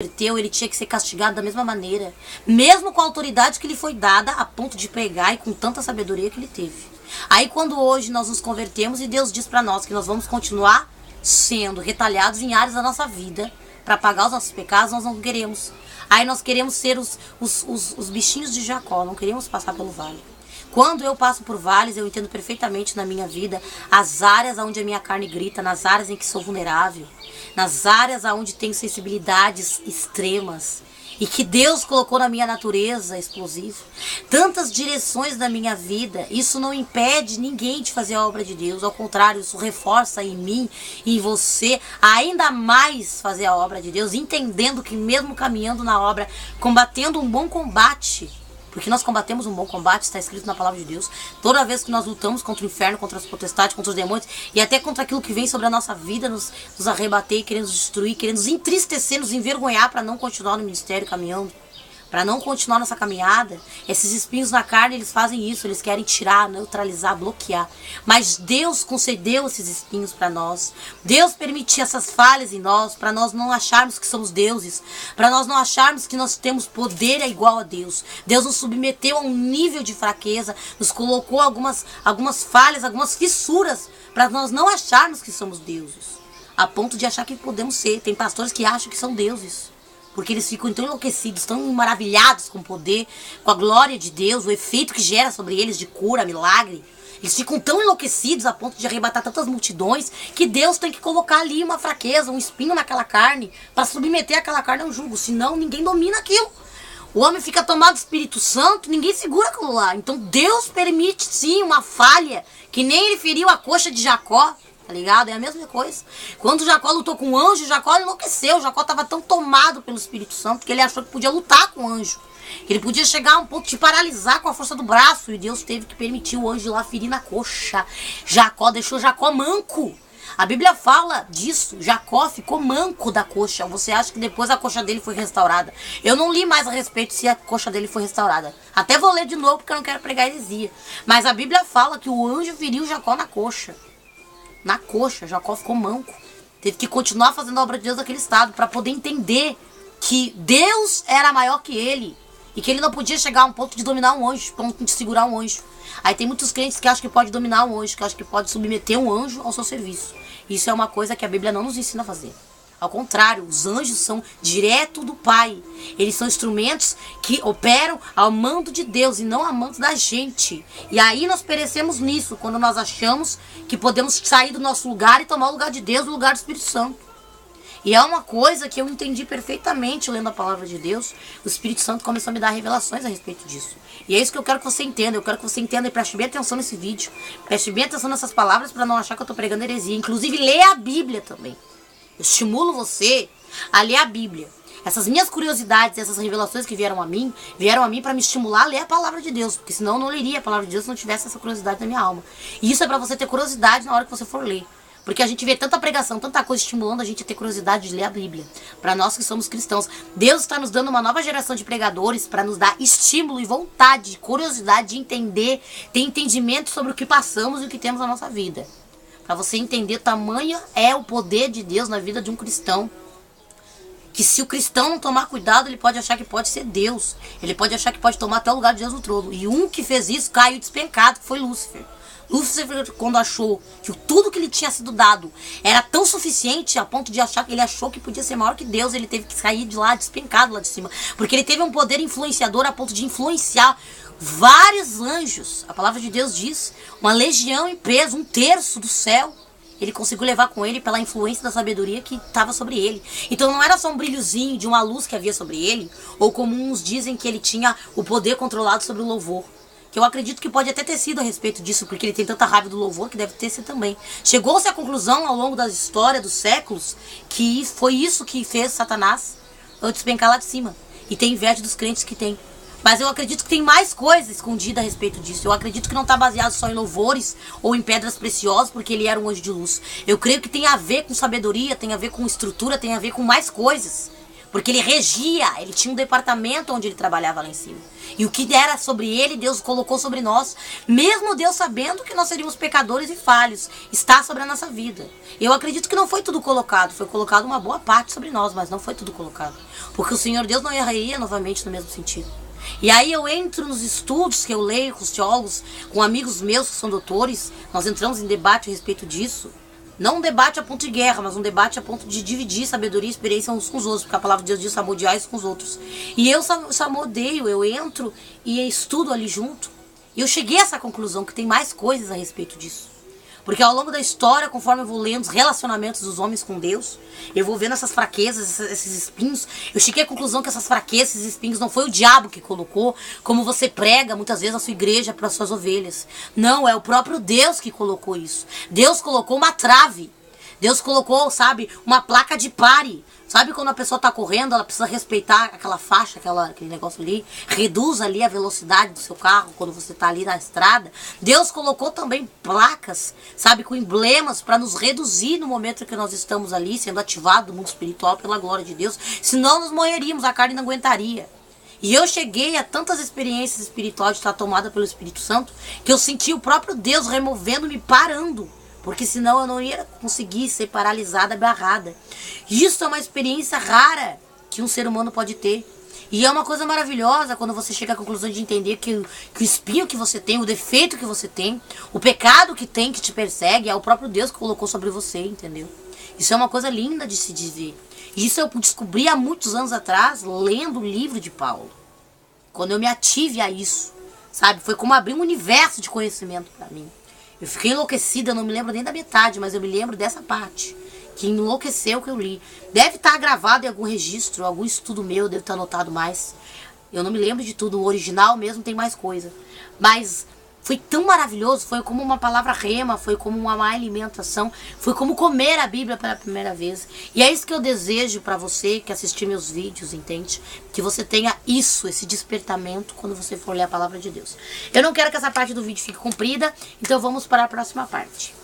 converteu, ele tinha que ser castigado da mesma maneira, mesmo com a autoridade que lhe foi dada, a ponto de pregar e com tanta sabedoria que ele teve. Aí quando hoje nós nos convertemos e Deus diz para nós que nós vamos continuar sendo retalhados em áreas da nossa vida para pagar os nossos pecados, nós não queremos. Aí nós queremos ser os bichinhos de Jacó, não queremos passar pelo vale. Quando eu passo por vales, eu entendo perfeitamente na minha vida as áreas onde a minha carne grita, nas áreas em que sou vulnerável, nas áreas onde tenho sensibilidades extremas e que Deus colocou na minha natureza explosiva. Tantas direções da minha vida, isso não impede ninguém de fazer a obra de Deus. Ao contrário, isso reforça em mim e em você ainda mais fazer a obra de Deus, entendendo que mesmo caminhando na obra, combatendo um bom combate, porque nós combatemos um bom combate, está escrito na palavra de Deus. Toda vez que nós lutamos contra o inferno, contra as potestades, contra os demônios e até contra aquilo que vem sobre a nossa vida, nos arrebater, querendo nos destruir, querendo nos entristecer, nos envergonhar para não continuar no ministério caminhando, para não continuar nossa caminhada. Esses espinhos na carne, eles fazem isso, eles querem tirar, neutralizar, bloquear. Mas Deus concedeu esses espinhos para nós. Deus permitiu essas falhas em nós, para nós não acharmos que somos deuses, para nós não acharmos que nós temos poder igual a Deus. Deus nos submeteu a um nível de fraqueza, nos colocou algumas falhas, algumas fissuras, para nós não acharmos que somos deuses, a ponto de achar que podemos ser. Tem pastores que acham que são deuses, porque eles ficam tão enlouquecidos, tão maravilhados com o poder, com a glória de Deus, o efeito que gera sobre eles de cura, milagre. Eles ficam tão enlouquecidos a ponto de arrebatar tantas multidões que Deus tem que colocar ali uma fraqueza, um espinho naquela carne para submeter aquela carne ao jugo, senão ninguém domina aquilo. O homem fica tomado do Espírito Santo, ninguém segura aquilo lá. Então Deus permite sim uma falha, que nem ele feriu a coxa de Jacó. Tá ligado? É a mesma coisa. Quando Jacó lutou com o anjo, Jacó enlouqueceu. Jacó estava tão tomado pelo Espírito Santo que ele achou que podia lutar com o anjo. Ele podia chegar a um ponto de paralisar com a força do braço. E Deus teve que permitir o anjo lá ferir na coxa. Jacó deixou Jacó manco. A Bíblia fala disso. Jacó ficou manco da coxa. Você acha que depois a coxa dele foi restaurada? Eu não li mais a respeito se a coxa dele foi restaurada. Até vou ler de novo porque eu não quero pregar heresia. Mas a Bíblia fala que o anjo feriu Jacó na coxa. Na coxa, Jacó ficou manco. Teve que continuar fazendo a obra de Deus naquele estado para poder entender que Deus era maior que ele e que ele não podia chegar a um ponto de dominar um anjo, ponto de segurar um anjo. Aí tem muitos crentes que acham que pode dominar um anjo, que acham que pode submeter um anjo ao seu serviço. Isso é uma coisa que a Bíblia não nos ensina a fazer. Ao contrário, os anjos são direto do Pai. Eles são instrumentos que operam ao mando de Deus e não ao mando da gente. E aí nós perecemos nisso, quando nós achamos que podemos sair do nosso lugar e tomar o lugar de Deus, o lugar do Espírito Santo. E é uma coisa que eu entendi perfeitamente lendo a palavra de Deus. O Espírito Santo começou a me dar revelações a respeito disso. E é isso que eu quero que você entenda. Eu quero que você entenda e preste bem atenção nesse vídeo. Preste bem atenção nessas palavras para não achar que eu estou pregando heresia. Inclusive, leia a Bíblia também. Eu estimulo você a ler a Bíblia. Essas minhas curiosidades, essas revelações que vieram a mim para me estimular a ler a palavra de Deus. Porque senão eu não leria a palavra de Deus se não tivesse essa curiosidade na minha alma. E isso é para você ter curiosidade na hora que você for ler. Porque a gente vê tanta pregação, tanta coisa estimulando a gente a ter curiosidade de ler a Bíblia. Para nós que somos cristãos. Deus está nos dando uma nova geração de pregadores para nos dar estímulo e vontade, curiosidade de entender, ter entendimento sobre o que passamos e o que temos na nossa vida. Para você entender, tamanho é o poder de Deus na vida de um cristão. Que se o cristão não tomar cuidado, ele pode achar que pode ser Deus. Ele pode achar que pode tomar até o lugar de Deus no trono. E um que fez isso caiu despencado, que foi Lúcifer. Lúcifer, quando achou que tudo que lhe tinha sido dado era tão suficiente, a ponto de achar que ele achou que podia ser maior que Deus, ele teve que sair de lá, despencado lá de cima. Porque ele teve um poder influenciador a ponto de influenciar vários anjos. A palavra de Deus diz, uma legião em peso, 1/3 do céu. Ele conseguiu levar com ele pela influência da sabedoria que estava sobre ele. Então não era só um brilhozinho de uma luz que havia sobre ele, ou como uns dizem que ele tinha o poder controlado sobre o louvor. Que eu acredito que pode até ter sido a respeito disso, porque ele tem tanta raiva do louvor que deve ter sido também. Chegou-se à conclusão ao longo da história dos séculos que foi isso que fez Satanás despencar lá de cima. E tem inveja dos crentes que tem. Mas eu acredito que tem mais coisa escondida a respeito disso. Eu acredito que não está baseado só em louvores ou em pedras preciosas, porque ele era um anjo de luz. Eu creio que tem a ver com sabedoria, tem a ver com estrutura, tem a ver com mais coisas. Porque ele regia, ele tinha um departamento onde ele trabalhava lá em cima. E o que era sobre ele, Deus colocou sobre nós. Mesmo Deus sabendo que nós seríamos pecadores e falhos, está sobre a nossa vida. Eu acredito que não foi tudo colocado. Foi colocado uma boa parte sobre nós, mas não foi tudo colocado. Porque o Senhor Deus não erraria novamente no mesmo sentido. E aí eu entro nos estudos que eu leio com os teólogos, com amigos meus que são doutores. Nós entramos em debate a respeito disso. Não um debate a ponto de guerra, mas um debate a ponto de dividir sabedoria e experiência uns com os outros, porque a palavra de Deus diz samodear uns com os outros. E eu samodeio, eu entro e estudo ali junto. E eu cheguei a essa conclusão que tem mais coisas a respeito disso. Porque ao longo da história, conforme eu vou lendo os relacionamentos dos homens com Deus, eu vou vendo essas fraquezas, esses espinhos. Eu cheguei à conclusão que essas fraquezas, esses espinhos, não foi o diabo que colocou, como você prega muitas vezes na sua igreja para as suas ovelhas. Não, é o próprio Deus que colocou isso. Deus colocou uma trave. Deus colocou, sabe, uma placa de pare. Sabe quando a pessoa tá correndo, ela precisa respeitar aquela faixa, aquele negócio ali, reduz ali a velocidade do seu carro quando você tá ali na estrada. Deus colocou também placas, sabe, com emblemas para nos reduzir no momento que nós estamos ali, sendo ativados do mundo espiritual pela glória de Deus. Senão nós morreríamos, a carne não aguentaria. E eu cheguei a tantas experiências espirituais de estar tomada pelo Espírito Santo, que eu senti o próprio Deus removendo-me, parando. Porque senão eu não ia conseguir ser paralisada, barrada. Isso é uma experiência rara que um ser humano pode ter. E é uma coisa maravilhosa quando você chega à conclusão de entender que o espinho que você tem, o defeito que você tem, o pecado que tem, que te persegue, é o próprio Deus que colocou sobre você, entendeu? Isso é uma coisa linda de se dizer. Isso eu descobri há muitos anos atrás, lendo o livro de Paulo. Quando eu me ative a isso, sabe? Foi como abrir um universo de conhecimento para mim. Eu fiquei enlouquecida, eu não me lembro nem da metade, mas eu me lembro dessa parte, que enlouqueceu que eu li. Deve estar gravado em algum registro, algum estudo meu, deve estar anotado mais. Eu não me lembro de tudo, o original mesmo tem mais coisa. Mas foi tão maravilhoso, foi como uma palavra rema, foi como uma alimentação, foi como comer a Bíblia pela primeira vez. E é isso que eu desejo para você que assistir meus vídeos, entende? Que você tenha isso, esse despertamento quando você for ler a palavra de Deus. Eu não quero que essa parte do vídeo fique comprida, então vamos para a próxima parte.